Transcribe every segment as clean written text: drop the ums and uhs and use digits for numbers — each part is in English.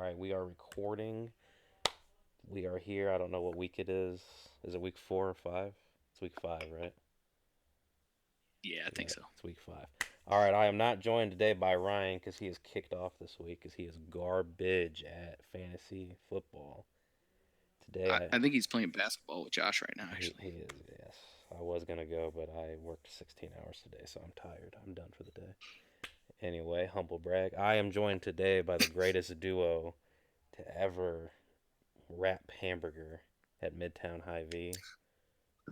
right, we are recording. We are here. I don't know what week it is. Is it week 4 or 5? It's week 5, right? Yeah, I Yeah, think so. it's week 5. All right, I am not joined today by Ryan because he is kicked off this week because he is garbage at fantasy football. Today, I think he's playing basketball with Josh right now, he actually. is, yes. I was going to go, but I worked 16 hours today, so I'm tired. I'm done for the day. Anyway, humble brag. I am joined today by the greatest duo to ever wrap hamburger at Midtown High V.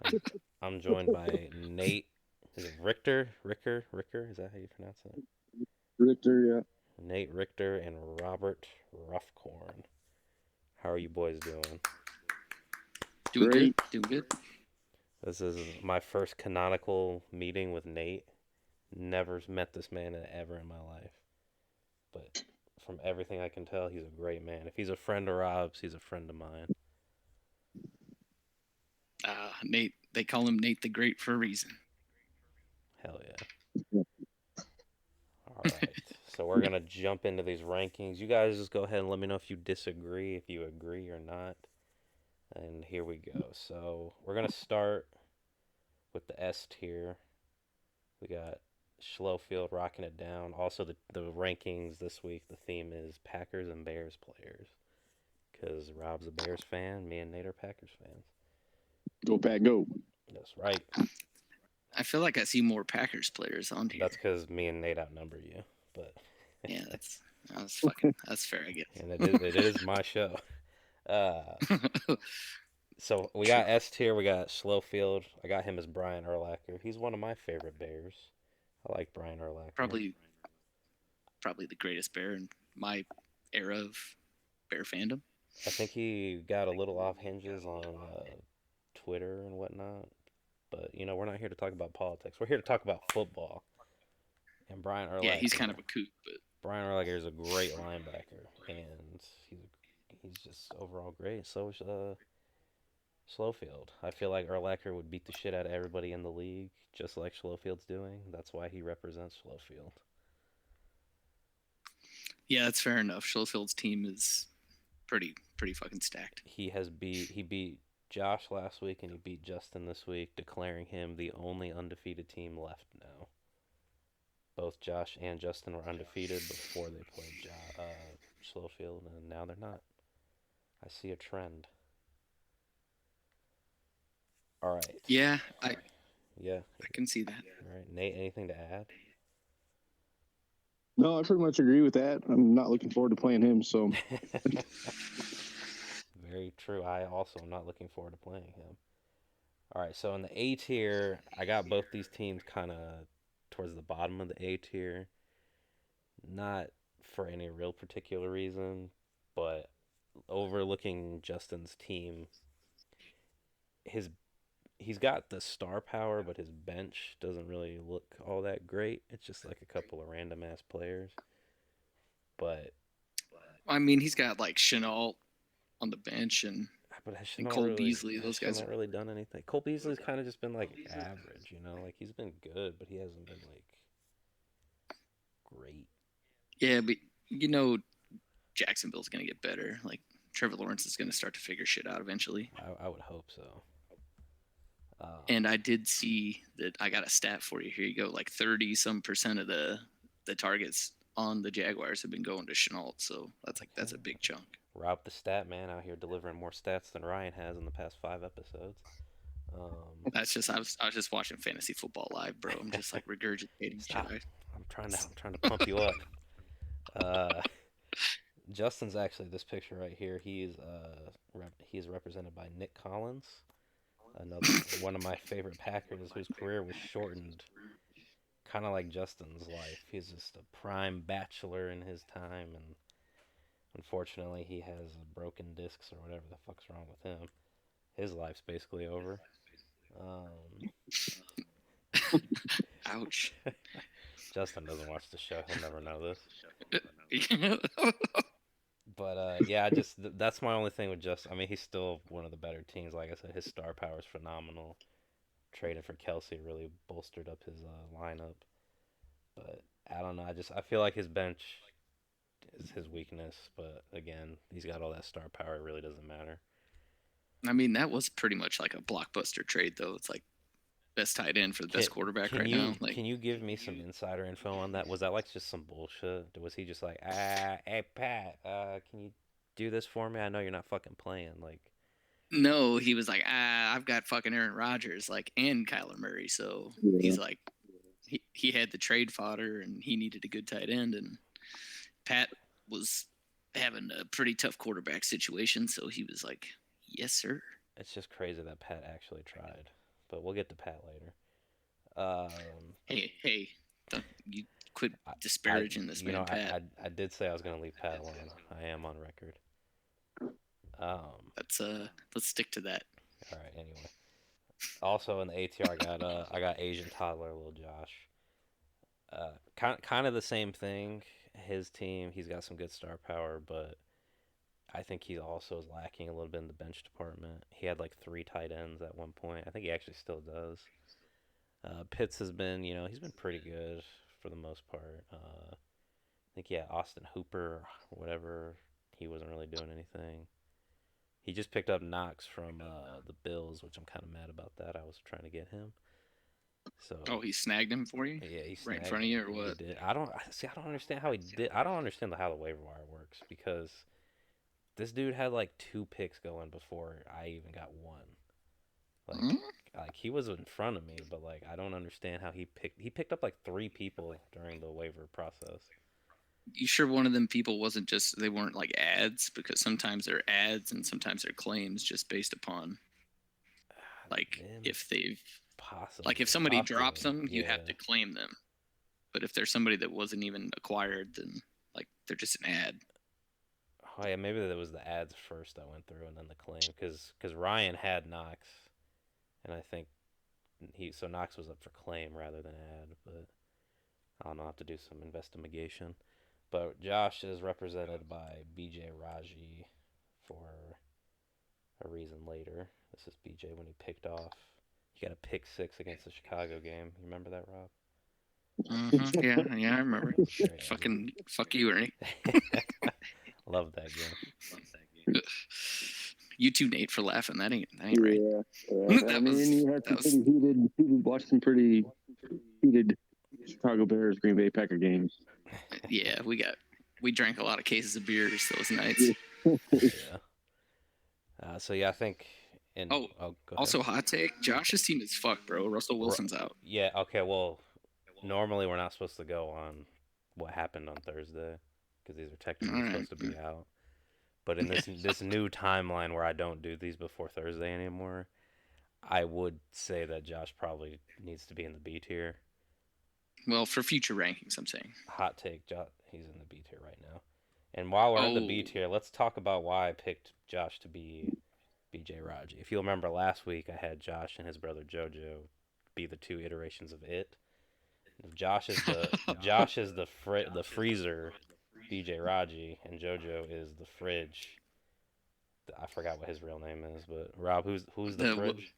I'm I'm joined by Nate. Is it Richter? Ricker? Is that how you pronounce it? Richter, yeah. Nate Richter and Robert Ruffcorn. How are you boys doing? Doing good. Great. Doing good. This is my first canonical meeting with Nate. Never met this man ever in my life, but from everything I can tell, he's a great man. If he's a friend of Rob's, he's a friend of mine. Nate, they call him Nate the Great for a reason. Hell yeah. All right. So we're going to jump into these rankings. You guys just go ahead and let me know if you disagree, if you agree or not. And here we go. So we're going to start with the S tier. We got Schlofield rocking it down. Also, the rankings this week, the theme is Packers and Bears players. Because Rob's a Bears fan, me and Nate are Packers fans. Go Pack, go. That's right. I feel like I see more Packers players on That's here. because me and Nate outnumber you. But Yeah, that's fair, I and it is my show. Uh, guess. So we True. got S tier. We got Schlofield. I got him as Brian Urlacher. He's one of my favorite Bears. I like Brian Urlacher. Probably probably the greatest bear in my era of bear fandom. I think he got a little off hinges on Twitter and whatnot. But we're not here to talk about politics. We're here to talk about football. And Yeah, he's kind of a kook, but Brian Urlacher is a great linebacker, and he's just overall great. So is Schlofield. I feel like Urlacher would beat the shit out of everybody in the league, just like Schlofield's doing. That's why he represents Schlofield. yeah, that's fair enough. Schlofield's team is pretty fucking stacked. He beat Josh last week and he beat Justin this week, declaring him the only undefeated team left now. Both Josh and Justin were undefeated before they played Schlofield, and now they're not. I see a trend. All right. Yeah, Yeah. I can see that. All right. Nate, anything to add? No, I pretty much agree with that. I'm not looking forward to playing him. So Very true. I also am not looking forward to playing him. All right. So in the A tier, I got both these teams kind of towards the bottom of the A tier. Not for any real particular reason, but overlooking Justin's team, his he's got the star power, but his bench doesn't really look all that great. It's just like a couple of random ass players. But I mean, he's got like Chenault on the bench has and Chenault Cole really Beasley. has Those guys Chenault are really done anything? Cole Beasley's kind of just been like average, like he's been good, but he hasn't been like great. yeah, but you know Jacksonville's gonna get better. Like Trevor Lawrence is gonna start to figure shit out eventually. I would hope so. And I did see that I got a stat for you. Here you go. Like 30 some % of the targets on the Jaguars have been going to Chenault. So that's a Okay. big chunk. Rob the stat man out here delivering more stats than Ryan has in the past 5 episodes. Um, I was just watching fantasy football live, bro. I'm just like regurgitating shit. Stop. I'm trying to pump you up. Uh, Justin's actually this picture right here. He's represented by Nick Collins, another one of my favorite Packers whose career was shortened, kind of like Justin's life. He's just a prime bachelor in his time, and unfortunately, he has broken discs or whatever the fuck's wrong with him. His life's basically over. Um, Ouch. Justin doesn't watch the show. He'll never know this. Yeah, But yeah, that's my only thing with Justin. I mean, he's still one of the better teams. Like I said, his star power is phenomenal. Trading for Kelsey really bolstered up his lineup. But I don't know. I feel like his bench his weakness. But again, he's got all that star power. It really doesn't matter. I mean, that was pretty much like a blockbuster trade, though. It's like best tight end for the Can best quarterback can right you now. Like, can you give me some insider info on that? Was that like just some bullshit? Was he just like, hey Pat, can you do this for me? I know you're not fucking playing. Like, no, he was like, I've got fucking Aaron Rodgers, like, and Kyler Murray. So Yeah. he's like, he had the trade fodder and he needed a good tight end. And Pat was having a pretty tough quarterback situation. So he was like, yes, sir. it's just crazy that Pat actually tried. But we'll get to Pat later. Hey, you quit I, disparaging this man, Pat. I did say I was gonna leave Pat alone. I am on record. Um, Let's stick to that. all right. Anyway, also in the ATR, I got Asian toddler little Josh. Kind of the same thing. His team, he's got some good star power, but I think he also is lacking a little bit in the bench department. He had like three tight ends at one point. I think he actually still does. Pitts has been, he's been pretty good for the most part. I think Austin Hooper or whatever. He wasn't really doing anything. He just picked up Knox from the Bills, which I'm kind of mad about that. I was trying to get him. So Oh, he snagged him for you? yeah, he Right in snagged front of you, or him. He what? did. I don't see. I don't understand how he did. I don't understand how the waiver wire works because this dude had like two picks going before I even got one. Like, Hmm? like he was in front of me, but like I don't understand how he picked up like three people during the waiver process. You sure one of them people wasn't just, they weren't like ads? Because sometimes they're ads and sometimes they're claims just based upon, like, Then if they've, possibly, like, if somebody drops possibly, them, you yeah. have to claim them. But if there's somebody that wasn't even acquired, then, like, they're just an ad. Oh yeah, maybe that was the ads first that went through, and then the claim, because Ryan had Knox, and I think Knox was up for claim rather than ad, but I don't know. I have to do some investigation. But Josh is represented by BJ Raji for a reason later. This is BJ when he picked off. He got a pick six against the Chicago game. You remember that, Rob? Yeah, I remember. Great. Fucking fuck you, Ernie. Love that game. You too, Nate, for laughing. That ain't right. Yeah. I mean, you had some pretty heated. Watched some pretty heated Chicago Bears Green Bay Packer games. Yeah, we drank a lot of cases of beers those nights. Yeah. So yeah, I think. Go also, hot take: Josh's team is fucked, bro. Russell Wilson's out. Yeah. Okay. Well, normally we're not supposed to go on what happened on Thursday because these are technically supposed to be out. But in this new timeline where I don't do these before Thursday anymore, I would say that Josh probably needs to be in the B tier. Well, for future rankings, I'm saying. Hot take, he's in the B tier right now. And while we're in the B tier, let's talk about why I picked Josh to be BJ Raji. If you remember last week, I had Josh and his brother JoJo be the two iterations of it. Josh is the freezer, BJ Raji, and JoJo is the fridge. I forgot what his real name is, but Rob, who's the fridge?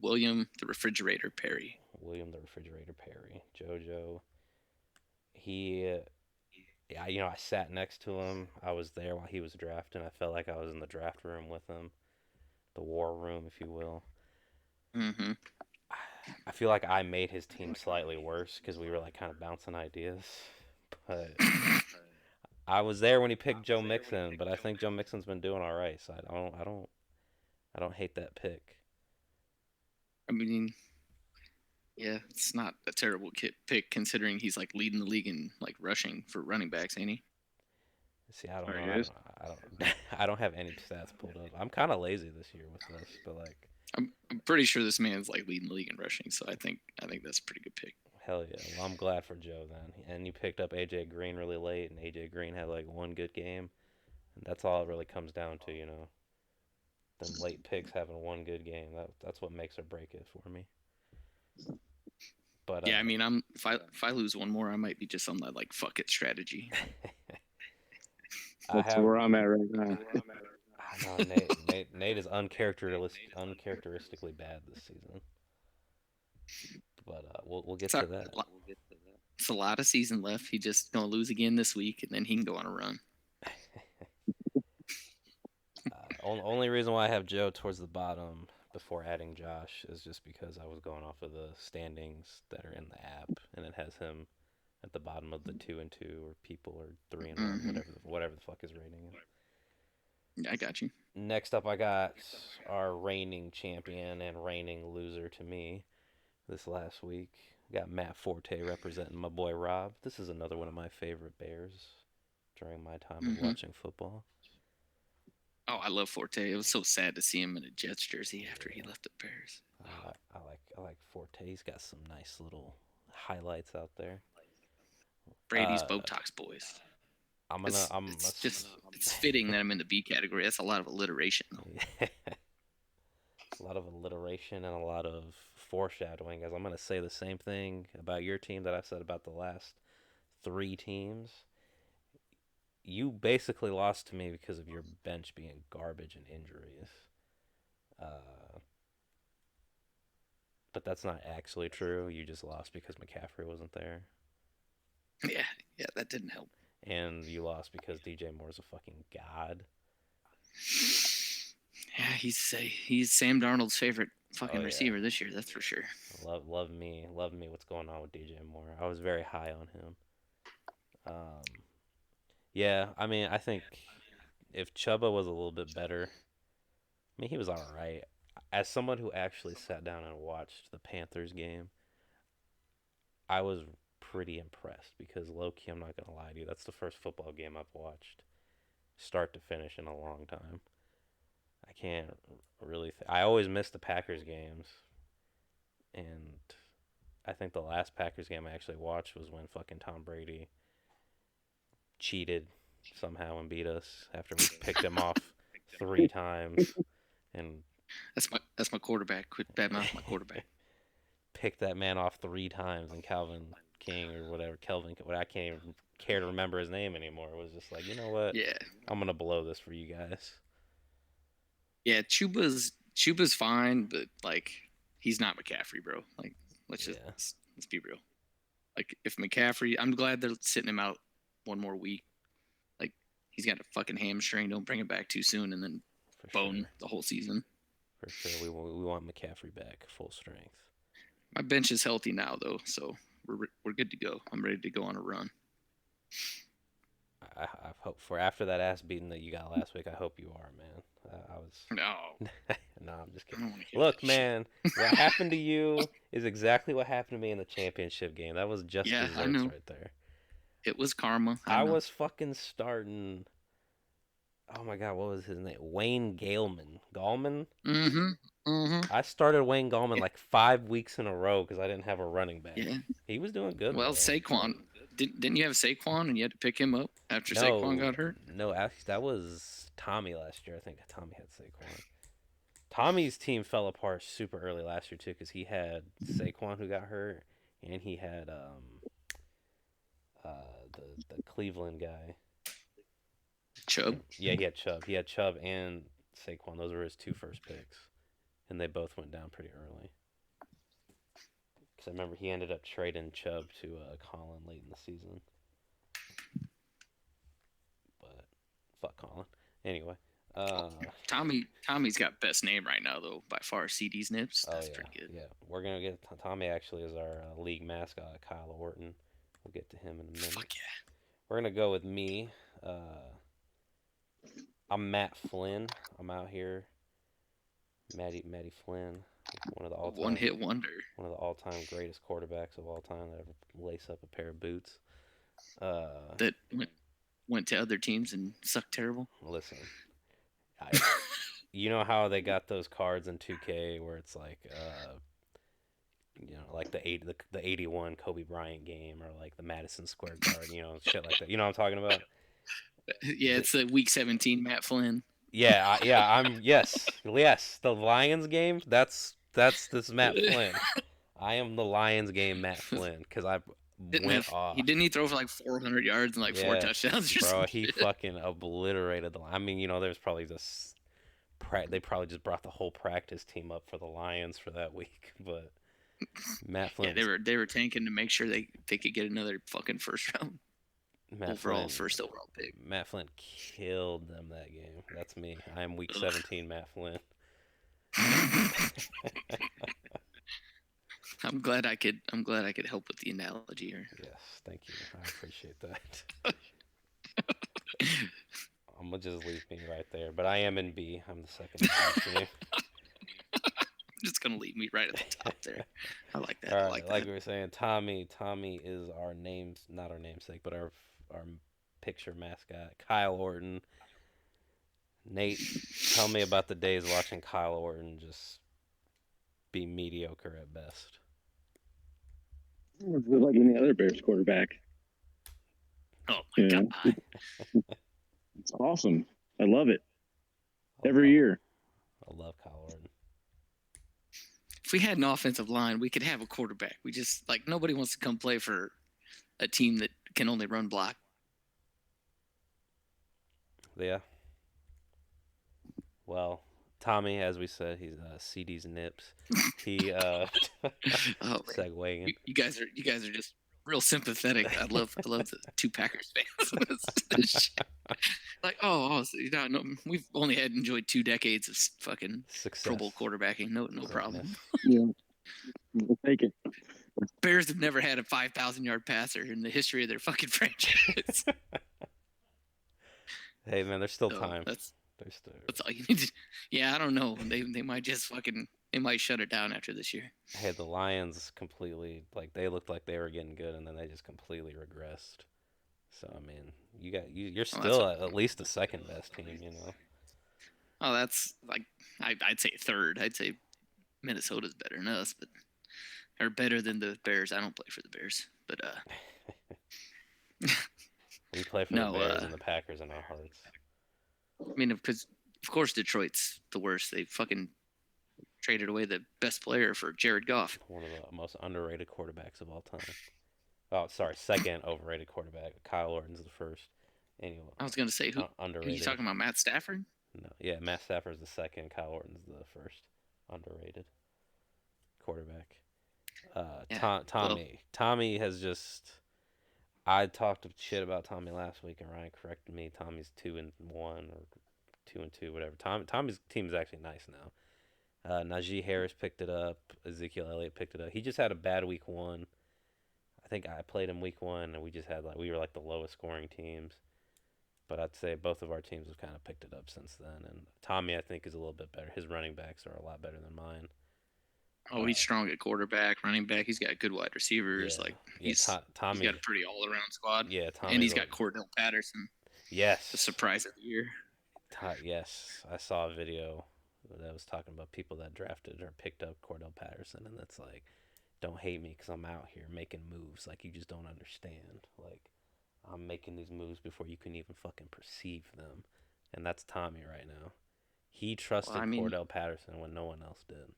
William the Refrigerator Perry. William the Refrigerator Perry. JoJo. I sat next to him. I was there while he was drafting. I felt like I was in the draft room with him, the war room, if you will. Mm-hmm. I feel like I made his team slightly worse because we were like kind of bouncing ideas, but I was there when he picked Joe Mixon. But I think Joe Mixon's been doing all right, so I don't hate that pick. I mean, yeah, it's not a terrible pick considering he's like leading the league in like rushing for running backs, ain't he? See, I don't know. I don't have any stats pulled up. I'm kind of lazy this year with this, but like I'm pretty sure this man's like leading the league in rushing, so I think that's a pretty good pick. Hell yeah. Well, I'm glad for Joe then. And you picked up AJ Green really late, and AJ Green had like one good game, and that's all it really comes down to, Them late picks having one good game. That's what makes or break it for me. But yeah, I mean, if I lose one more, I might be just on that like fuck it strategy. That's where I'm at right now. I know Nate is uncharacteristically bad this season. But we'll get to that. It's a lot of season left. He just gonna lose again this week, and then he can go on a run. Only reason why I have Joe towards the bottom before adding Josh is just because I was going off of the standings that are in the app, and it has him at the bottom of the 2 and 2 or people or 3 and 1, whatever the fuck his rating is. Yeah, I got you. Next up, I got our reigning champion and reigning loser to me this last week. Got Matt Forte representing my boy Rob. This is another one of my favorite Bears during my time of watching football. Oh, I love Forte. It was so sad to see him in a Jets jersey after he left the Bears. I like Forte. He's got some nice little highlights out there. Brady's Botox boys. It's fitting that I'm in the B category. That's a lot of alliteration, though. A lot of alliteration and a lot of foreshadowing, as I'm going to say the same thing about your team that I said about the last 3 teams. You basically lost to me because of your bench being garbage and injuries. But that's not actually true. You just lost because McCaffrey wasn't there. Yeah, that didn't help. And you lost because DJ Moore's a fucking god. Yeah, he's Sam Darnold's favorite fucking receiver this year. That's for sure. Love me what's going on with DJ Moore. I was very high on him. Yeah, I mean, I think if Chuba was a little bit better, I mean, he was all right. As someone who actually sat down and watched the Panthers game, I was pretty impressed because low-key, I'm not going to lie to you, that's the first football game I've watched start to finish in a long time. I can't really I always miss the Packers games, and I think the last Packers game I actually watched was when fucking Tom Brady cheated somehow and beat us after we picked him off 3 times. And that's my quarterback. Quit badmouth my quarterback. Picked that man off 3 times, and Calvin King or whatever, I can't even care to remember his name anymore. It was just like, you know what? Yeah. I'm gonna blow this for you guys. Yeah, Chuba's fine, but like he's not McCaffrey, bro. Like let's be real. Like if McCaffrey, I'm glad they're sitting him out one more week. Like he's got a fucking hamstring. Don't bring him back too soon, and then bone the whole season. For sure, we want McCaffrey back full strength. My bench is healthy now, though, so we're good to go. I'm ready to go on a run. I hope for after that ass beating that you got last week. I hope you are, man. I was no, I'm just kidding. Look, man, what happened to you is exactly what happened to me in the championship game. That was just desserts right there. It was karma. I was fucking starting. Oh my god, what was his name? Wayne Gallman. I started Wayne Gallman like 5 weeks in a row because I didn't have a running back. Yeah. He was doing good. Well, Saquon. Didn't you have Saquon and you had to pick him up after Saquon got hurt? No, actually, that was Tommy last year. I think Tommy had Saquon. Tommy's team fell apart super early last year, too, because he had Saquon who got hurt, and he had the Cleveland guy. Chubb? Yeah, he had Chubb. He had Chubb and Saquon. Those were his 2 first picks. And they both went down pretty early. Because I remember he ended up trading Chubb to Colin late in the season. But fuck Colin. Anyway. Tommy's got best name right now, though, by far. CD's Nips. That's pretty good. Yeah, we're going to get Tommy actually is our league mascot, Kyle Orton. We'll get to him in a minute. Fuck yeah. We're going to go with me. I'm Matt Flynn. I'm out here. Matty Flynn, one of the all-time one-hit wonder, one of the all-time greatest quarterbacks of all time that ever lace up a pair of boots. That went to other teams and sucked terrible. Listen, you know how they got those cards in 2K where it's like, like the 81 Kobe Bryant game or like the Madison Square Garden, shit like that. You know what I'm talking about? Yeah, it's the Week 17 Matt Flynn. Yeah, yes. The Lions game. That's this Matt Flynn. I am the Lions game Matt Flynn because I went off. Didn't he throw for like 400 yards and like 4 touchdowns? Bro, he fucking obliterated the. I mean, there's probably they probably just brought the whole practice team up for the Lions for that week, but Matt Flint. Yeah, they were tanking to make sure they could get another fucking first round first overall pick. Matt Flint killed them that game. That's me. I am week 17 Matt Flint. I'm glad I could help with the analogy here. Yes, thank you. I appreciate that. I'm gonna just leave me right there, but I am in B. I'm the second B team. Just gonna leave me right at the top there. I like that. All right, I like like that. we were saying, Tommy is our not our namesake, but our picture mascot. Kyle Orton. Nate, tell me about the days watching Kyle Orton just be mediocre at best. It's like any other Bears quarterback. Oh my god. It's awesome. I love it. Every year. I love Kyle Orton. If we had an offensive line, we could have a quarterback. We just nobody wants to come play for a team that can only run block. Yeah. Well, Tommy, as we said, he's CD's nips. He segueing. You guys are just real sympathetic. I love the two Packers fans. So, no, we've only enjoyed 2 decades of fucking success. Pro Bowl quarterbacking. No problem. Yeah, we'll take it. Bears have never had a 5,000-yard passer in the history of their fucking franchise. Hey man, there's still time. That's all you need to. Yeah, I don't know. They might just they might shut it down after this year. Hey, the Lions completely they looked like they were getting good, and then they just completely regressed. So I mean, you're still at least the second best team, you know. Oh, that's I'd say third. I'd say Minnesota's better than us, but or better than the Bears. I don't play for the Bears, but we play for the Bears and the Packers in our hearts. I mean, because of course Detroit's the worst. They fucking traded away the best player for Jared Goff. One of the most underrated quarterbacks of all time. Oh, sorry, second overrated quarterback. Kyle Orton's the first. Anyway, I was gonna say who underrated. Are you talking about? Matt Stafford? No, yeah, Matt Stafford's the second. Kyle Orton's the first underrated quarterback. Tommy has just. I talked shit about Tommy last week, and Ryan corrected me. Tommy's 2-1 or 2-2, whatever. Tommy's team is actually nice now. Najee Harris picked it up. Ezekiel Elliott picked it up. He just had a bad week 1. I think I played him week 1, and we just had we were the lowest scoring teams. But I'd say both of our teams have kind of picked it up since then. And Tommy, I think, is a little bit better. His running backs are a lot better than mine. Oh, he's strong at quarterback, running back. He's got good wide receivers. He's got a pretty all-around squad. Yeah, Tommy. And he's got Cordell Patterson. Yes. The surprise of the year. Yes, I saw a video that was talking about people that drafted or picked up Cordell Patterson, and that's don't hate me because I'm out here making moves. You just don't understand. I'm making these moves before you can even fucking perceive them. And that's Tommy right now. He trusted Cordell Patterson when no one else did.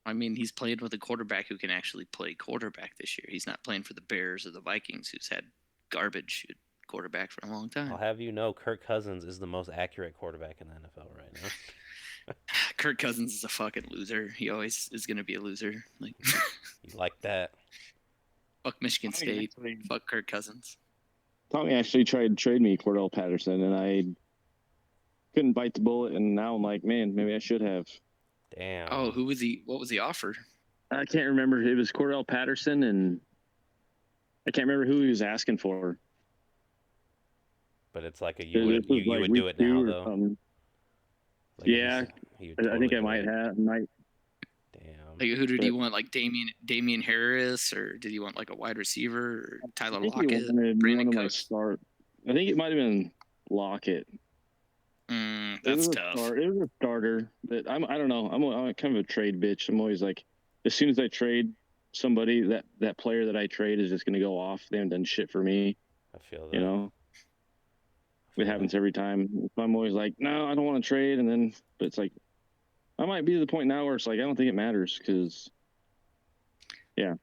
I mean, he's played with a quarterback who can actually play quarterback this year. He's not playing for the Bears or the Vikings, who's had garbage quarterback for a long time. I'll have you know, Kirk Cousins is the most accurate quarterback in the NFL right now. Kirk Cousins is a fucking loser. He always is going to be a loser. You like that? Fuck Michigan State. Fuck Kirk Cousins. Tommy actually tried to trade me Cordell Patterson, and I couldn't bite the bullet, and now I'm like, man, maybe I should have. Damn. Oh, who was he? What was he offered? I can't remember. It was Cordell Patterson, and I can't remember who he was asking for. But it's you would do it now, though. Yeah, I think I might have. Damn. Who did he want? Damian Harris, or did he want a wide receiver, or Tyler Lockett, Brandon Cooks? I think it might have been Lockett. That's tough. It was a starter, but I don't know. I'm kind of a trade bitch. I'm always as soon as I trade somebody, that player that I trade is just going to go off. They haven't done shit for me. I feel that. You know, it happens every time. I'm always no, I don't want to trade, but it's I might be to the point now where it's I don't think it matters because, yeah.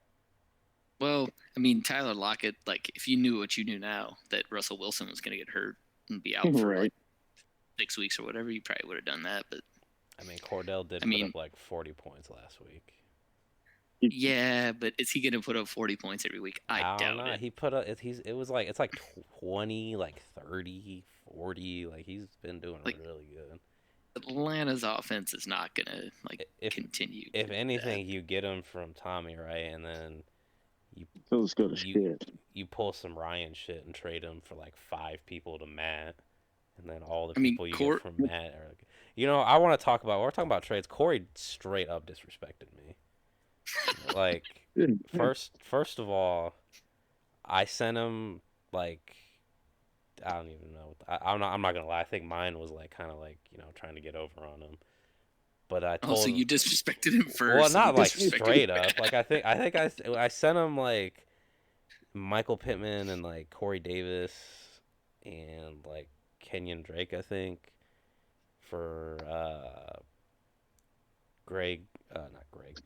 Well, I mean, Tyler Lockett, if you knew what you knew now, that Russell Wilson was going to get hurt and be out for 6 weeks or whatever, you probably would have done that. But I mean, Cordell did put up 40 points last week. Yeah, but is he gonna put up 40 points every week? I don't doubt know. it. He put up. It's like 20, like 30, 40. Like he's been doing Like really good. Atlanta's offense is not gonna If continue. if To anything, that. you get him from Tommy, right, and then you Let's go to you shit. you pull some Ryan shit and trade him for like 5 people to Matt, and then all the I mean, people you get from Matt are like, I want to talk about. We're talking about trades. Corey straight up disrespected me. Like first of all, I sent him like I don't even know. I'm not gonna lie. I think mine was like kind of like trying to get over on him. But I Oh, so told him, you disrespected him well, first, and he not like disrespected straight you up. back. Like I sent him like Michael Pittman and like Corey Davis and like Kenyon Drake, I think, for Greg, not Greg,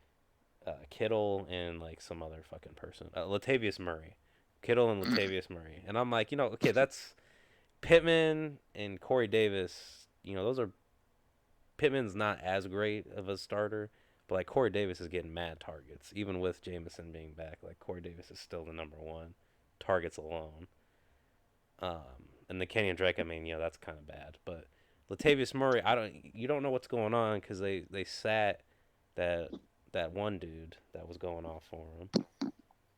Kittle and like some other fucking person, Latavius Murray, Kittle and Latavius Murray, and I'm like, okay, that's Pittman and Corey Davis. Those are Pittman's not as great of a starter, but like Corey Davis is getting mad targets, even with Jameson being back. Like Corey Davis is still the number one targets alone. And the Kenyon Drake, I mean, that's kind of bad. But Latavius Murray, you don't know what's going on because they sat that one dude that was going off for him.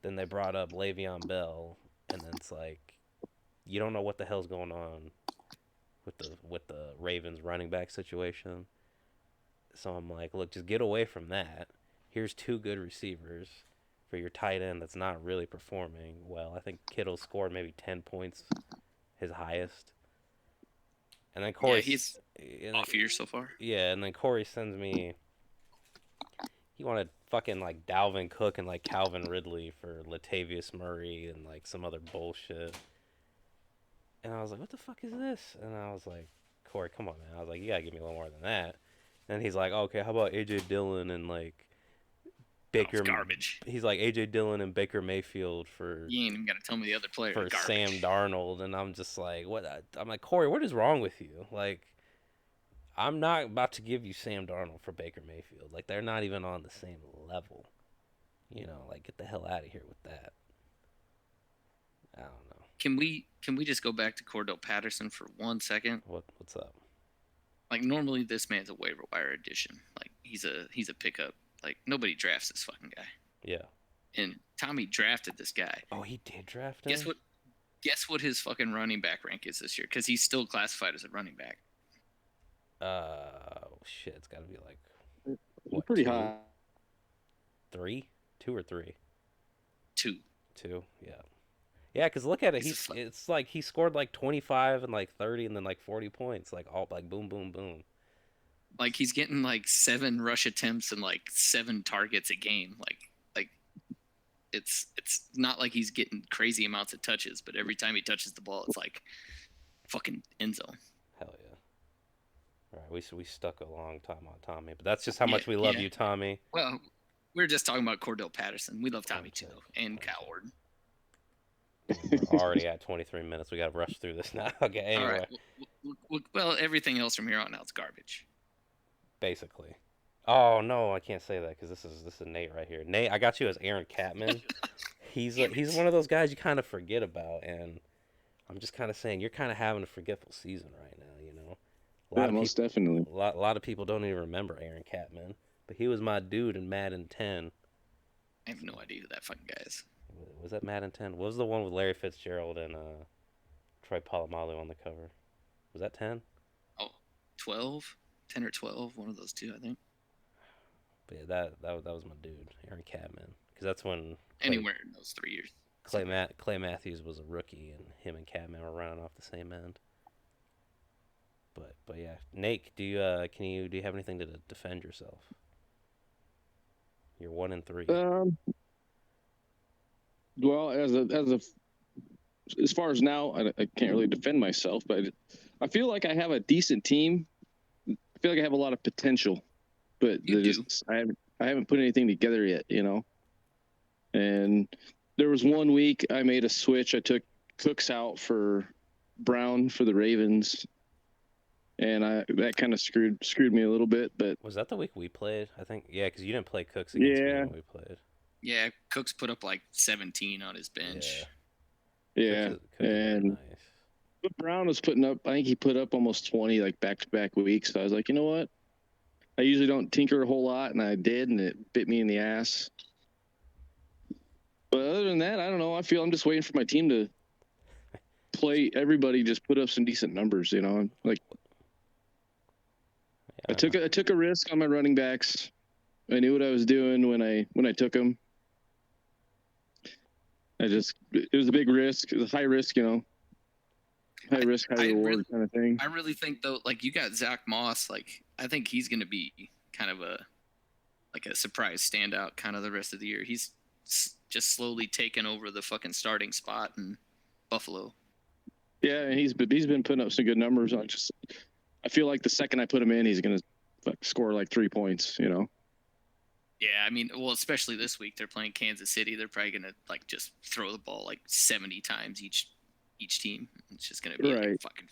Then they brought up Le'Veon Bell, and then it's like you don't know what the hell's going on with the Ravens running back situation. So I'm like, look, just get away from that. Here's 2 good receivers for your tight end that's not really performing well. I think Kittle scored maybe 10 points, his highest. And then Yeah, he's off year so far. Yeah, and then Corey sends me. He wanted fucking like Dalvin Cook and like Calvin Ridley for Latavius Murray and like some other bullshit. And I was like, what the fuck is this? And I was like, Corey, come on, man. I was like, you gotta give me a little more than that. And he's like, okay, how about AJ Dillon and like Baker? Garbage. He's like AJ Dillon and Baker Mayfield for. You ain't even gotta tell me the other player. For garbage. Sam Darnold, and I'm just like, what? I'm like, Corey, what is wrong with you? Like, I'm not about to give you Sam Darnold for Baker Mayfield. Like, they're not even on the same level. Like, get the hell out of here with that. I don't know. Can we just go back to Cordell Patterson for 1 second? What's up? Like normally this man's a waiver wire addition. Like he's a pickup. Like nobody drafts this fucking guy. Yeah. And Tommy drafted this guy. Oh, he did draft him? Guess what his fucking running back rank is this year? Because he's still classified as a running back. Shit, it's got to be like what? Pretty high. 3, 2 or 3. 2. Yeah. Yeah, because look at it. It's like he scored like 25 and like 30 and then like 40 points. Like all like boom, boom, boom. Like he's getting like 7 rush attempts and like 7 targets a game. Like it's not like he's getting crazy amounts of touches, but every time he touches the ball, it's like fucking end zone. Hell yeah. All right, we stuck a long time on Tommy, but that's just how much we love you, Tommy. Well, we were just talking about Cordell Patterson. We love Tommy too, and Kyle Orton. We're already at 23 minutes. We got to rush through this now. Okay, anyway. All right. Well, everything else from here on out is garbage. Basically. Oh no, I can't say that because this is Nate right here. Nate, I got you as Aaron Catman. He's one of those guys you kind of forget about, and I'm just kind of saying you're kind of having a forgetful season right now. Most definitely. A lot of people don't even remember Aaron Catman, but he was my dude in Madden 10. I have no idea who that fucking guy is. Was that Madden 10? What was the one with Larry Fitzgerald and Troy Polamalu on the cover? Was that 10? Oh, 12? 10 or 12, one of those two, I think. But yeah, that was my dude, Aaron Catman, because that's when anywhere in those 3 years. Clay Matthews was a rookie, and him and Catman were running off the same end. But yeah, Nate, do you have anything to defend yourself? You're 1-3. Well, as far as now, I can't really defend myself, but I feel like I have a decent team. I feel like I have a lot of potential, but I haven't put anything together yet, And there was 1 week I made a switch. I took Cooks out for Brown for the Ravens, and that kind of screwed me a little bit. But was that the week we played? I think because you didn't play Cooks against me when we played. Yeah, Cooks put up like 17 on his bench. Yeah, Cooks is nice. But Brown was putting up. I think he put up almost 20 like back-to-back weeks. So I was like, you know what? I usually don't tinker a whole lot, and I did, and it bit me in the ass. But other than that, I don't know. I feel I'm just waiting for my team to play. Everybody just put up some decent numbers, you know. Like I took a risk on my running backs. I knew what I was doing when I took them. It was a big risk. It was a high risk, you know. High risk, high reward kind of thing. I really think though, like you got Zach Moss, like I think he's going to be kind of a surprise standout kind of the rest of the year. He's just slowly taken over the fucking starting spot in Buffalo. Yeah, and he's been putting up some good numbers. I feel like the second I put him in, he's going to score like 3 points, you know. Yeah, I mean, well, especially this week they're playing Kansas City. They're probably going to like just throw the ball like 70 times each team. It's just going to be like fucking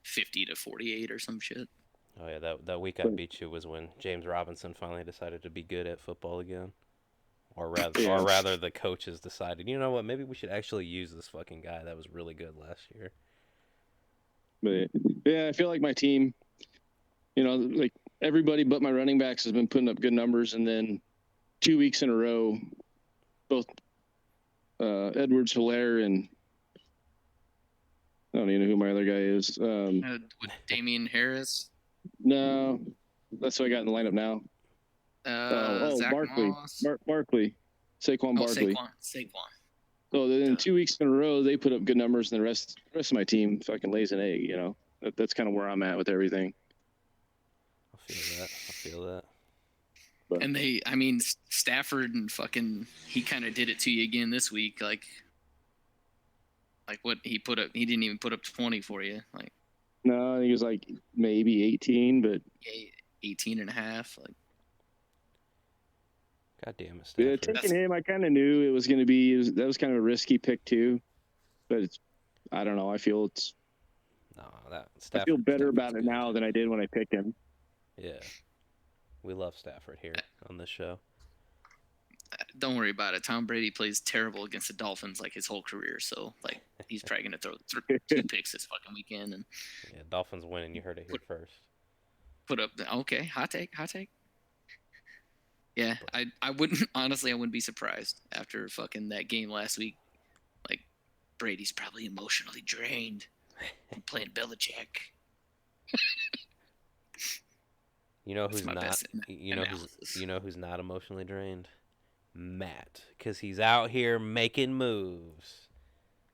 50 to 48 or some shit. Oh yeah, that week I beat you was when James Robinson finally decided to be good at football again. Or rather the coaches decided, you know what, maybe we should actually use this fucking guy that was really good last year. But yeah, I feel like my team, you know, like everybody but my running backs has been putting up good numbers, and then 2 weeks in a row, both Edwards-Helaire and I don't even know who my other guy is. With Damian Harris? No, that's what I got in the lineup now. Zach Barkley. Moss. Barkley. Saquon Barkley. Saquon. So then 2 weeks in a row, they put up good numbers, and the rest of my team fucking lays an egg, you know. That's kind of where I'm at with everything. I feel that. But, and I mean, Stafford and fucking, he kind of did it to you again this week. Like what he put up, he didn't even put up 20 for you. Like, no, I think it was like maybe 18, but 18 and a half. Like, God damn it, Stafford. Yeah, taking him, I kind of knew it was going to be. That was kind of a risky pick too, but I don't know. I feel I feel better about it now than I did when I picked him. Yeah, we love Stafford here on this show. Don't worry about it. Tom Brady plays terrible against the Dolphins like his whole career, so like he's probably going to throw 2 picks this fucking weekend. And yeah, Dolphins winning. You heard it here first. Put up okay, hot take. Yeah, I wouldn't be surprised after fucking that game last week. Like, Brady's probably emotionally drained from playing Belichick. You know who's not? You know who's not emotionally drained? Matt, because he's out here making moves.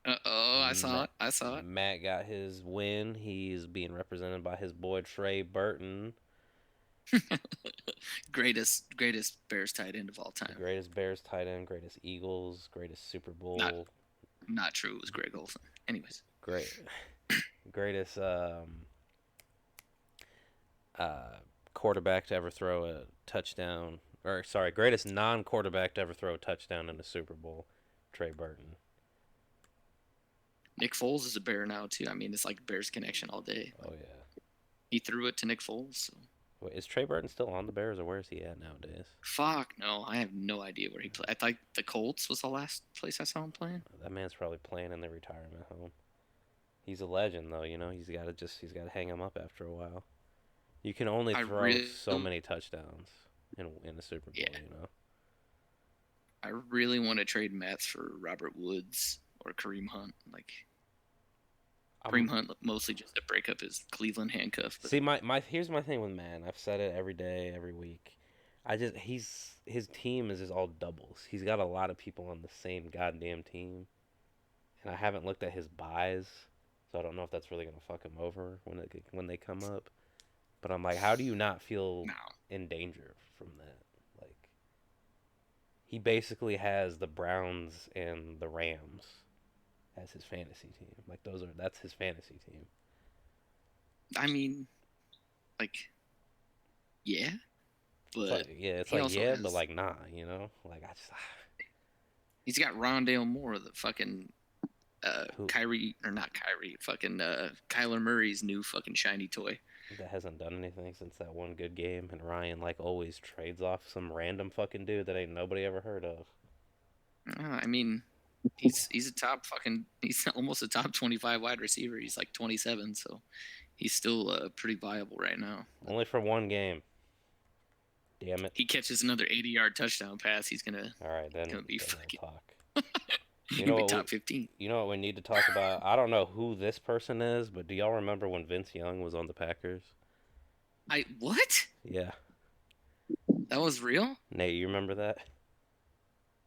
I saw it. Matt got his win. He's being represented by his boy Trey Burton. greatest Bears tight end of all time. Greatest Bears tight end, greatest Eagles, greatest Super Bowl. Not true. It was Greg Olsen. Anyways. Greatest quarterback to ever throw a touchdown. Or sorry, greatest non-quarterback to ever throw a touchdown in the Super Bowl. Trey Burton. Nick Foles is a Bear now too. I mean, it's like Bears connection all day. Oh yeah. He threw it to Nick Foles. So. Wait, is Trey Burton still on the Bears, or where is he at nowadays? Fuck no, I have no idea where he played. I thought the Colts was the last place I saw him playing. That man's probably playing in the retirement home. He's a legend, though. You know, he's got to hang him up after a while. You can only throw so many touchdowns in a Super Bowl. Yeah. You know. I really want to trade Mets for Robert Woods or Kareem Hunt. Like. Kareem Hunt mostly just to break up his Cleveland handcuff. But... See, here's my thing with man. I've said it every day, every week. His team is just all doubles. He's got a lot of people on the same goddamn team, and I haven't looked at his buys, so I don't know if that's really gonna fuck him over when they come up. But I'm like, how do you not feel in danger from that? Like, he basically has the Browns and the Rams as his fantasy team. Like, that's his fantasy team. I mean, like, yeah, but but like, nah, you know, like I just. He's got Rondale Moore, the fucking Kyrie, or not Kyrie, fucking Kyler Murray's new fucking shiny toy. That hasn't done anything since that one good game, and Ryan like always trades off some random fucking dude that ain't nobody ever heard of. I mean, he's almost a top 25 wide receiver. He's like 27, so he's still pretty viable right now. Only for one game. Damn it. He catches another 80-yard touchdown pass, he's gonna be fucking talk. You know, top 15. You know what we need to talk about? I don't know who this person is, but do y'all remember when Vince Young was on the Packers? What? Yeah. That was real? Nate, you remember that?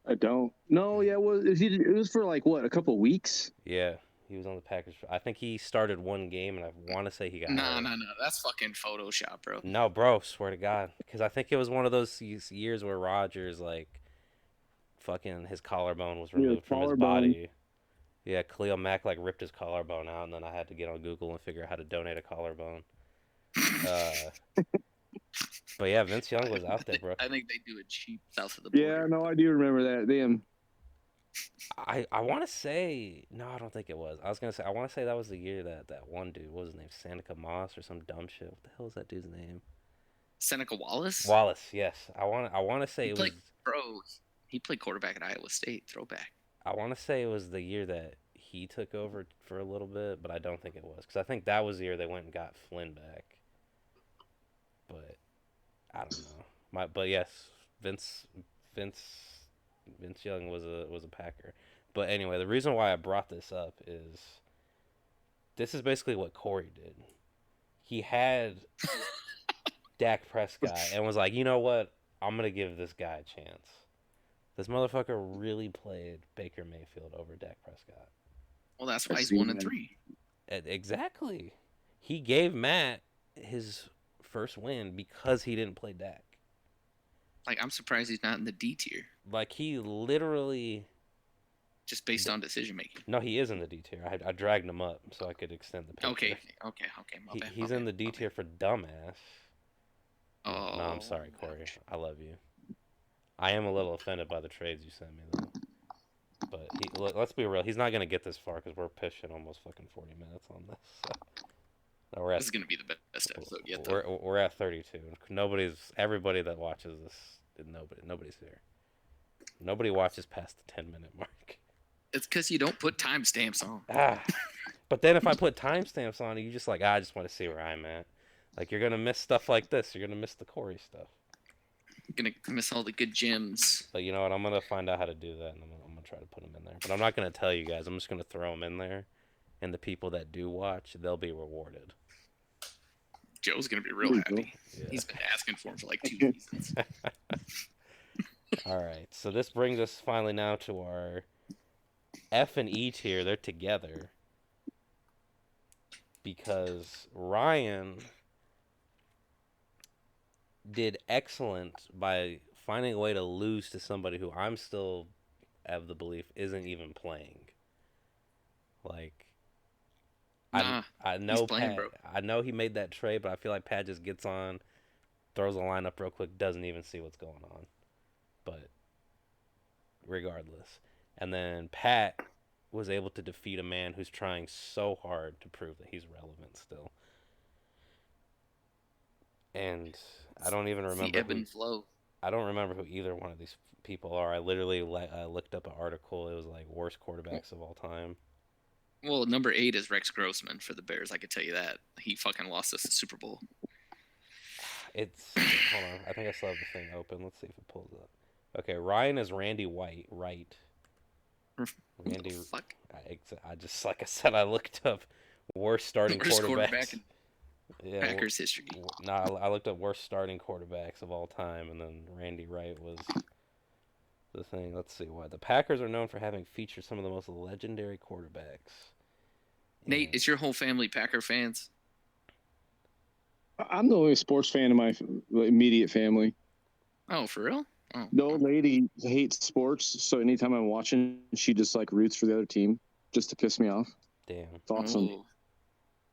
I don't. No, yeah, it was for like what, a couple weeks? Yeah, he was on the Packers. I think he started one game, and I want to say he got hurt. No, that's fucking Photoshop, bro. No, bro, swear to God, because I think it was one of those years where Rodgers fucking his collarbone was removed from his body. Yeah, Khalil Mack ripped his collarbone out, and then I had to get on Google and figure out how to donate a collarbone. But yeah, Vince Young was out there, bro. I think they do it cheap south of the border. Yeah, no, I do remember that. Damn. I want to say no, I don't think it was. I was gonna say I want to say that was the year that one dude, what was his name, Seneca Moss or some dumb shit. What the hell is that dude's name? Seneca Wallace. Wallace, yes. I want to say it was. Bro, he played quarterback at Iowa State. Throwback. I want to say it was the year that he took over for a little bit, but I don't think it was, because I think that was the year they went and got Flynn back. But I don't know. But yes, Vince Young was a Packer. But anyway, the reason why I brought this up is this is basically what Corey did. He had Dak Prescott and was like, you know what? I'm gonna give this guy a chance. This motherfucker really played Baker Mayfield over Dak Prescott. Well, that's why he's 1-3. Exactly. He gave Matt his first win because he didn't play Dak. I'm surprised he's not in the D tier. He literally... Just based on decision making. No, he is in the D tier. I dragged him up so I could extend the picture. Okay. My bad. He's in the D tier for dumbass. Oh. No, I'm sorry, Corey. I love you. I am a little offended by the trades you sent me, though. But let's be real. He's not going to get this far because we're pushing almost fucking 40 minutes on this. So. No, this is going to be the best episode yet, though. We're at 32. Everybody that watches this, nobody's here. Nobody watches past the 10-minute mark. It's because you don't put timestamps on. But then if I put timestamps on, you just I just want to see where I'm at. You're going to miss stuff like this. You're going to miss the Corey stuff. You're going to miss all the good gems. But you know what? I'm going to find out how to do that, and I'm going to try to put them in there. But I'm not going to tell you guys. I'm just going to throw them in there. And the people that do watch, they'll be rewarded. Joe's going to be real happy. Yeah. He's been asking for them for 2 seasons. All right. So this brings us finally now to our F and E tier. They're together. Because Ryan did excellent by finding a way to lose to somebody who I'm still have the belief isn't even playing. I know playing, Pat, bro. I know he made that trade, but I feel like Pat just gets on, throws a lineup real quick, doesn't even see what's going on. But regardless. And then Pat was able to defeat a man who's trying so hard to prove that he's relevant still. And I don't even remember. The ebb and flow. I don't remember who either one of these people are. I literally looked up an article. It was worst quarterbacks of all time. Well, number 8 is Rex Grossman for the Bears. I could tell you that. He fucking lost us the Super Bowl. Hold on. I think I still have the thing open. Let's see if it pulls up. Okay, Ryan is Randy White, right? Randy. Fuck. I just, like I said, I looked up worst starting quarterbacks. Yeah, Packers history. No, I looked up worst starting quarterbacks of all time, and then Randy Wright was the thing. Let's see why. The Packers are known for having featured some of the most legendary quarterbacks. Nate, is your whole family Packer fans? I'm the only sports fan in my immediate family. Oh, for real? Oh. The old lady hates sports, so anytime I'm watching, she just roots for the other team just to piss me off. Damn. It's awesome. Oh.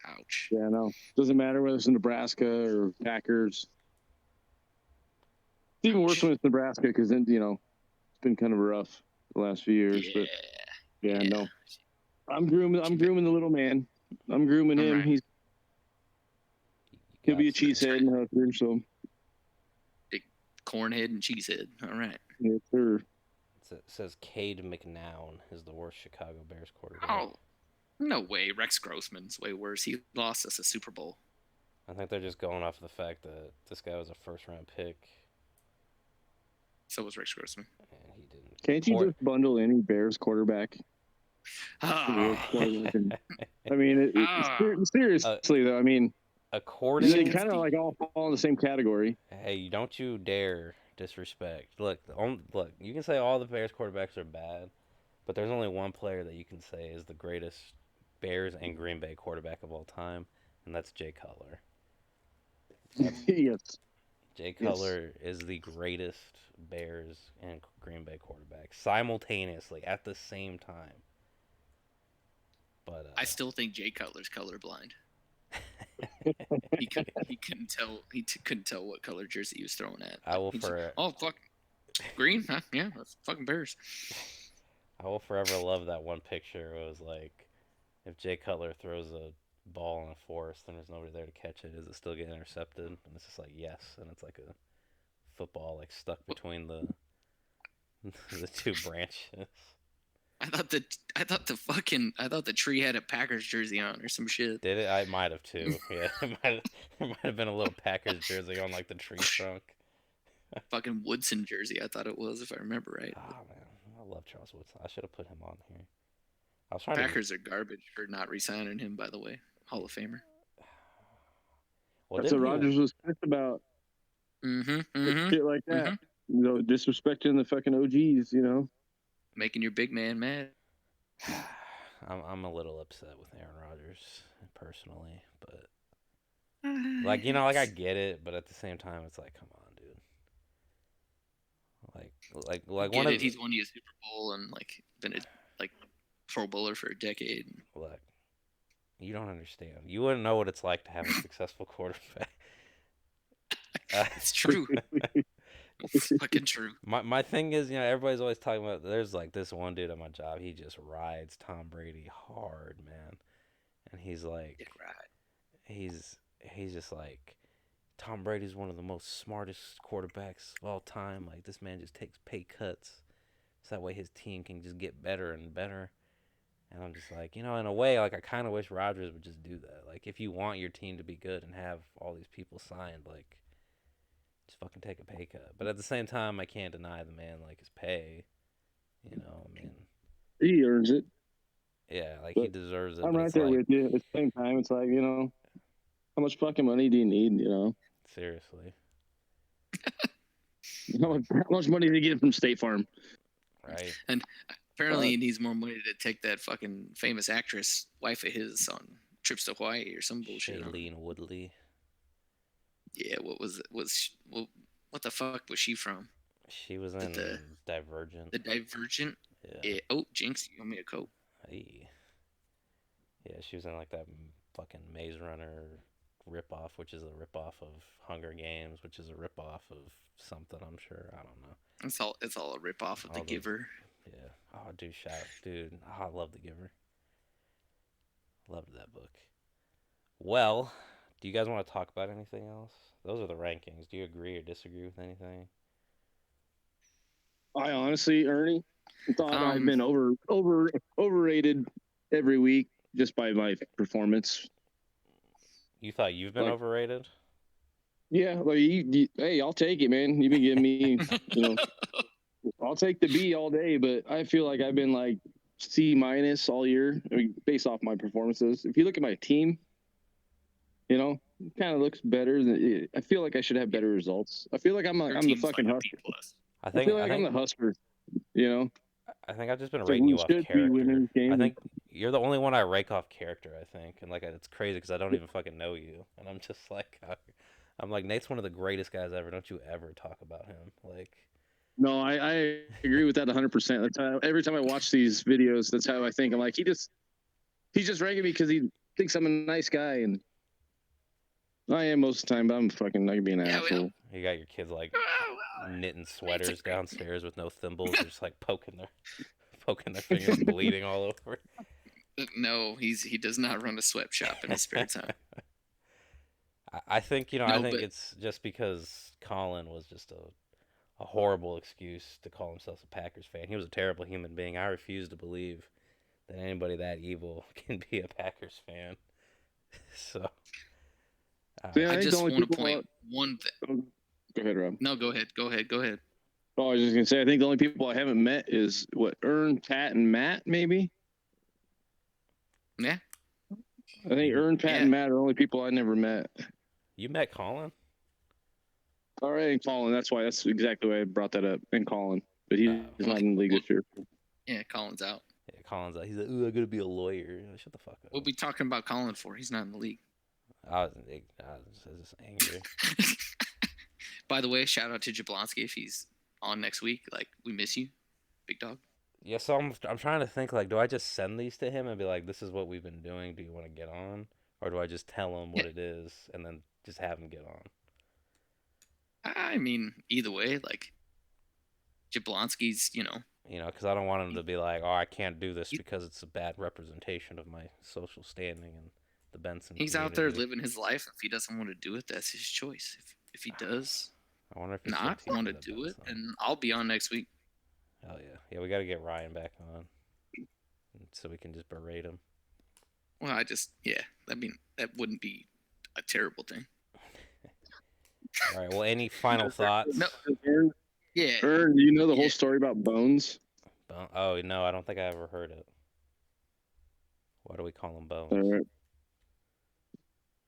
Ouch. Yeah, no. Doesn't matter whether it's Nebraska or Packers. It's even worse when it's Nebraska because then, it's been kind of rough the last few years. Yeah. But yeah, no. I'm grooming the little man. I'm grooming him. Right. He'll be a cheesehead in the Husker, so big cornhead and cheesehead. All right. Yes, sir. It says Cade McNown is the worst Chicago Bears quarterback. Oh, no way. Rex Grossman's way worse. He lost us a Super Bowl. I think they're just going off the fact that this guy was a first-round pick. So was Rex Grossman. And he didn't. Can't you just bundle any Bears quarterback? I mean, seriously though. I mean, according they kind of like all fall in the same category. Hey, don't you dare disrespect. Look, you can say all the Bears quarterbacks are bad, but there's only one player that you can say is the greatest Bears and Green Bay quarterback of all time, and that's Jay Cutler. Yes. Jay Cutler is the greatest Bears and Green Bay quarterback simultaneously at the same time. But I still think Jay Cutler's colorblind. he couldn't tell. He couldn't tell what color jersey he was throwing at. Oh fuck, green? Huh? Yeah, that's fucking Bears. I will forever love that one picture. It was like, if Jay Cutler throws a ball in a forest and there's nobody there to catch it, does it still get intercepted? And it's just like, yes, and it's like a football like stuck between the two branches. I thought the tree had a Packers jersey on or some shit. Did it? I might have too. Yeah, there might have been a little Packers jersey on like the tree trunk. Fucking Woodson jersey, I thought it was, if I remember right. Oh man, I love Charles Woodson. I should have put him on here. Packers are garbage for not re-signing him, by the way. Hall of Famer. Well, that's what Rodgers was pissed about. Shit like that. You know, disrespecting the fucking OGs, you know. Making your big man mad. I'm a little upset with Aaron Rodgers personally, but like, you know, like I get it, but at the same time it's like, come on, dude. Like one of he's won you a Super Bowl and like been a Pro Bowler for a decade. Look, you don't understand. You wouldn't know what it's like to have a successful quarterback. It's true. It's fucking true. My thing is, you know, everybody's always talking about, there's like this one dude at my job, he just rides Tom Brady hard, man. And he's like, he's just like, Tom Brady's one of the most smartest quarterbacks of all time. Like, this man just takes pay cuts so that way his team can just get better and better. And I'm just like, you know, in a way, like, I kind of wish Rodgers would just do that. Like, if you want your team to be good and have all these people signed, like, just fucking take a pay cut. But at the same time, I can't deny the man, like, his pay. You know, I mean, he earns it. Yeah, like, he deserves it. I'm right there with you. At the same time, it's like, you know, how much fucking money do you need, you know? Seriously. How much money did he get from State Farm? Right. And apparently he needs more money to take that fucking famous actress, wife of his, on trips to Hawaii or some bullshit. Shailene Woodley. Yeah, what the fuck was she from? She was in Divergent. The Divergent? Yeah. Oh, Jinx, you owe me a coat. Hey. Yeah, she was in like that fucking Maze Runner ripoff, which is a ripoff of Hunger Games, which is a ripoff of something, I'm sure. I don't know. It's all a ripoff of The Giver. Yeah. Oh, dude. Oh, I love The Giver. Loved that book. Well, do you guys want to talk about anything else? Those are the rankings. Do you agree or disagree with anything? I honestly, Ernie, thought I've been overrated every week just by my performance. You thought you've been overrated? Yeah, like hey, I'll take it, man. You've been giving me, you know, I'll take the B all day, but I feel like I've been like C- all year. I mean, based off my performances. If you look at my team, you know, it kind of looks better. I feel like I should have better results. I feel like I'm the fucking Husker. I feel like I'm the Husker. You know. I think I've just been rating you off character. I think you're the only one I rank off character. I think, and like it's crazy because I don't even fucking know you, and I'm just like, I'm like, Nate's one of the greatest guys ever. Don't you ever talk about him, like. No, I agree with that 100%. That's how, every time I watch these videos, that's how I think. I'm like, he's just ranking me because he thinks I'm a nice guy, and I am most of the time, but I'm fucking not gonna be an asshole. You got your kids like knitting sweaters downstairs with no thimbles, just like poking their fingers, bleeding all over. No, he does not run a sweatshop in his spare time. I think No, I think but it's just because Colin was just a horrible excuse to call himself a Packers fan. He was a terrible human being. I refuse to believe that anybody that evil can be a Packers fan. So See, I I think the just only want to people. point one thing. Go ahead, Rob. No, go ahead. Oh, I was just gonna say, I think the only people I haven't met is what Ern, Pat, and Matt, maybe. Yeah. I think Ern, Pat, and Matt are the only people I never met. You met Colin? All right, and Colin. That's exactly why I brought that up. And Colin, but he's not in the league this year. Yeah, Colin's out. Yeah, Colin's like, he's like, ooh, I gotta be a lawyer. Like, shut the fuck up. We'll be talking about Colin for. He's not in the league. I was just angry. By the way, shout out to Jablonski if he's on next week. Like, we miss you, big dog. Yeah, so I'm trying to think, like, do I just send these to him and be like, this is what we've been doing. Do you want to get on? Or do I just tell him what it is and then just have him get on? I mean, either way, like, Jablonski's, Because I don't want him to be like, oh, I can't do this because it's a bad representation of my social standing in the Benson he's community. out there living his life. If he doesn't want to do it, that's his choice. If he does I wonder if he not should want to teach do it, Benson. and I'll be on next week. Hell yeah. Yeah, we got to get Ryan back on so we can just berate him. Well, I mean, that wouldn't be a terrible thing. All right, well, any final thoughts? No. Yeah. Ern, do you know the whole story about Bones? Oh, no, I don't think I ever heard it. Why do we call him Bones? All right.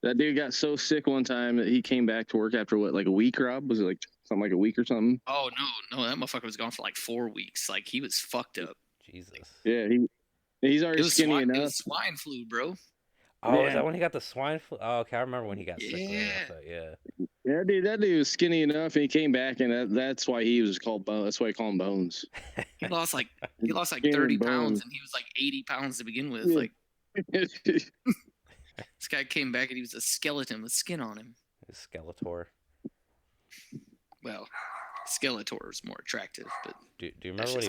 That dude got so sick one time that he came back to work after like a week, Rob? Was it like something like a week or something? Oh, no, that motherfucker was gone for like 4 weeks. Like, he was fucked up. Jesus. Yeah, he's already skinny enough. It was swine flu, bro. Oh, is that when he got the swine flu? Oh, okay, I remember when he got sick. Yeah. Yeah, dude, that dude was skinny enough, and he came back, and that's why he was called Bones. That's why he called him Bones. He lost like 30 pounds, and he was like 80 pounds to begin with. Yeah. Like, this guy came back and he was a skeleton with skin on him. Skeletor. Well, Skeletor is more attractive, but do you remember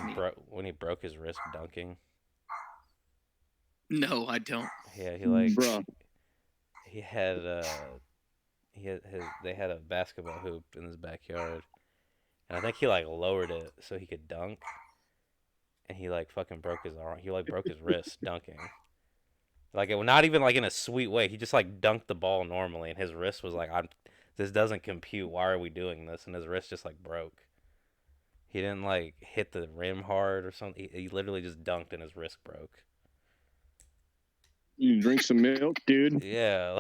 when he broke his wrist dunking? No, I don't. Yeah, Bruh. they had a basketball hoop in his backyard, and I think he like lowered it so he could dunk, and he like fucking broke his arm. He like broke his wrist dunking. Like, it was not even like in a sweet way. He just like dunked the ball normally, and his wrist was like, this doesn't compute. Why are we doing this? And his wrist just like broke. He didn't like hit the rim hard or something. He literally just dunked and his wrist broke. You drink some milk, dude. Yeah.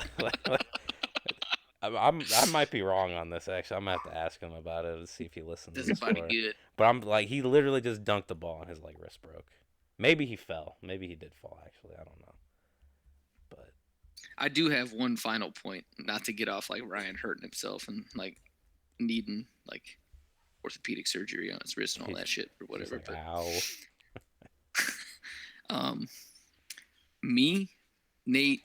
I might be wrong on this, actually. I'm going to have to ask him about it to see if he listens to this story. Good. But I'm like, he literally just dunked the ball and his like wrist broke. Maybe he fell. Maybe he did fall, actually. I don't know. But I do have one final point, not to get off like Ryan hurting himself and like needing like orthopedic surgery on his wrist and all that shit or whatever. Like, ow. Me, Nate,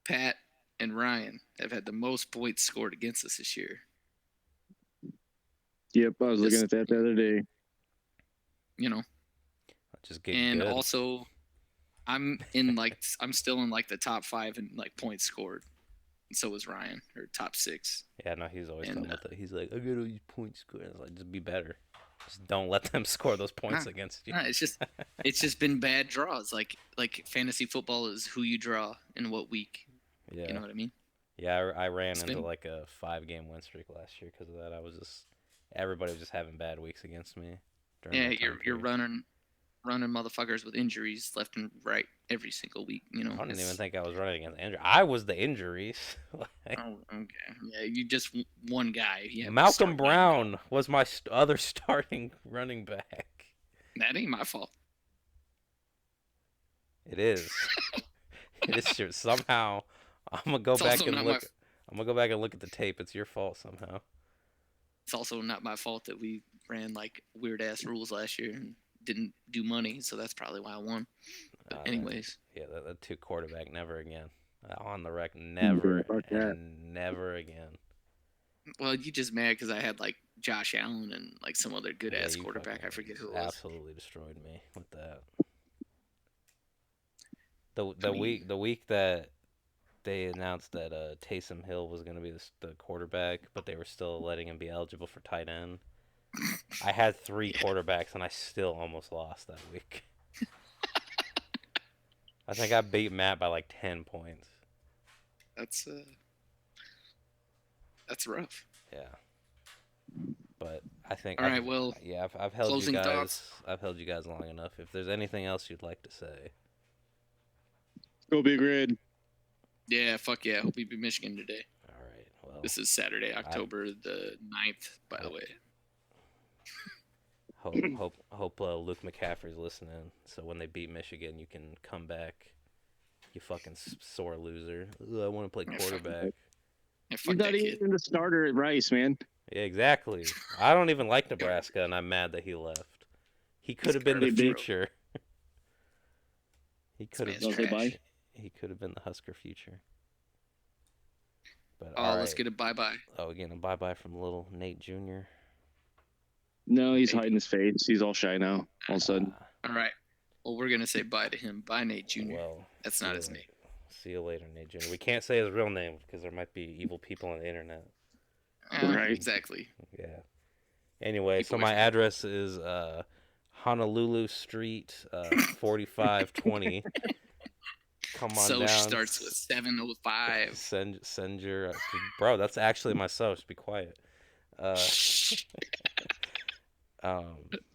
Pat, and Ryan have had the most points scored against us this year. Yep, I was looking at that the other day. Just get and good. Also, I'm still in like the top 5 in like points scored. And so was Ryan, or top 6. Yeah, no, he's always talking about that. He's like, I got all these points scored. It's like, just be better. Just don't let them score those points against you. It's just been bad draws. Like fantasy football is who you draw in what week. Yeah. You know what I mean? Yeah, I ran into like a 5-game win streak last year because of that. Everybody was just having bad weeks against me. Yeah, you're running motherfuckers with injuries left and right every single week. I didn't even think I was running against injuries. I was the injuries. Oh, okay. Yeah, you just one guy. Malcolm Brown was my other starting running back. That ain't my fault. It is. It is true. Somehow, I'm gonna go back and look. I'm gonna go back and look at the tape. It's your fault somehow. It's also not my fault that we ran like weird ass rules last year and didn't do money, so that's probably why I won. But anyways, yeah, the 2 quarterback, never again. On the rec, never and never again. Well, you just mad because I had like Josh Allen and like some other good ass quarterback. I forget who it was. Absolutely destroyed me with that. the week that they announced that Taysom Hill was going to be the quarterback, but they were still letting him be eligible for tight end. I had 3 quarterbacks, and I still almost lost that week. I think I beat Matt by like 10 points. That's rough. Yeah. But I think. All right. Well. Yeah, I've held closing you guys. thoughts? I've held you guys long enough. If there's anything else you'd like to say. Go Big Red. Yeah. Fuck yeah. Hope you beat Michigan today. All right. Well. This is Saturday, October the 9th, by the way. Hope Luke McCaffrey's listening. So when they beat Michigan, you can come back. You fucking sore loser. I want to play quarterback. He's not even the starter at Rice, man. Yeah, exactly. I don't even like Nebraska, and I'm mad that he left. He could have been the future. He could have. He could have been the Husker future. But let's get a bye-bye. Oh, again, a bye-bye from little Nate Jr. No, he's hiding his face. He's all shy now, all of a sudden. All right. Well, we're going to say bye to him. Bye, Nate Jr. Well, that's not his name. See you later, Nate Jr. We can't say his real name because there might be evil people on the internet. Right. Exactly. Yeah. Anyway, so my address is Honolulu Street, 4520. Come on down. Starts with 705. Send your bro. That's actually my Just be quiet.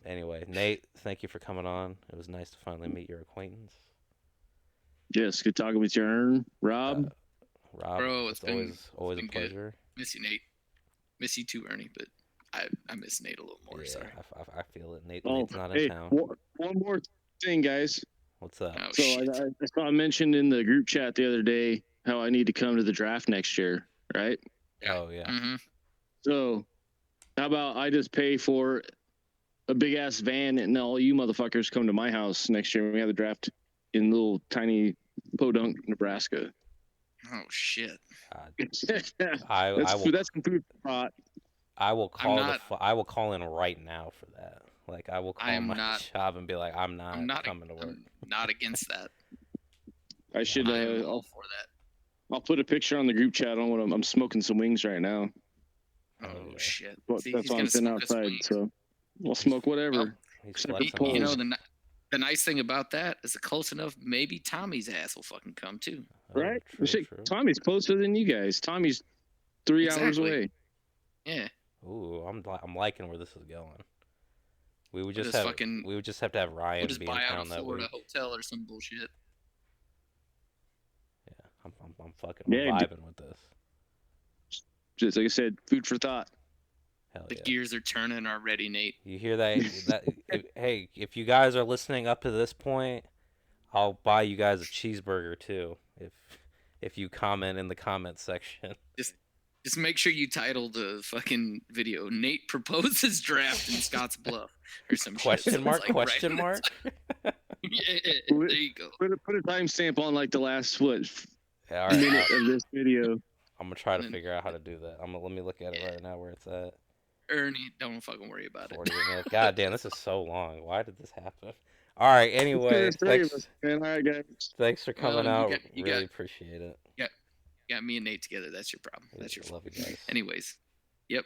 Anyway, Nate, thank you for coming on. It was nice to finally meet your acquaintance. Yes, good talking with you, Rob. Rob, bro, it's always a pleasure. Good. Miss you, Nate. Miss you too, Ernie, but I miss Nate a little more. Yeah, sorry. I feel it. Nate's not in town. One more thing, guys. What's up? Oh, so I saw mentioned in the group chat the other day how I need to come to the draft next year, right? Oh yeah. Mm-hmm. So how about I just pay for a big ass van and all you motherfuckers come to my house next year when we have the draft in little tiny Podunk, Nebraska. Oh shit! That's some food for thought. I will call I will call in right now for that. Like I will call my job and be like, I'm not coming to work. I'm not against that. I should. I'm all for that. I'll put a picture on the group chat on what I'm smoking some wings right now. Oh shit! But that's why I'm sitting outside, so I'll smoke whatever. You know the nice thing about that is close enough. Maybe Tommy's ass will fucking come too. Right? True. Tommy's closer than you guys. Tommy's 3 hours away. Yeah. Ooh, I'm liking where this is going. We would just have to have Ryan be in town that week. Florida hotel or some bullshit. Yeah, I'm vibing with this. Just like I said, food for thought. The gears are turning already, Nate. You hear that? Hey, if you guys are listening up to this point, I'll buy you guys a cheeseburger too. If you comment in the comment section. Just make sure you title the fucking video "Nate proposes draft in Scotts Bluff" or some question mark? Question mark? Yeah, there you go. Put a timestamp on like the last minute of this video. I'm gonna try to figure out how to do that. Let me look at it right now where it's at. Ernie, don't fucking worry about it. Minutes. God damn, this is so long. Why did this happen? All right. Anyway, thanks. All right, guys. Thanks for coming out. Really appreciate it. Yeah, got me and Nate together. That's your problem. That's your fault. Love you guys. Anyways, yep.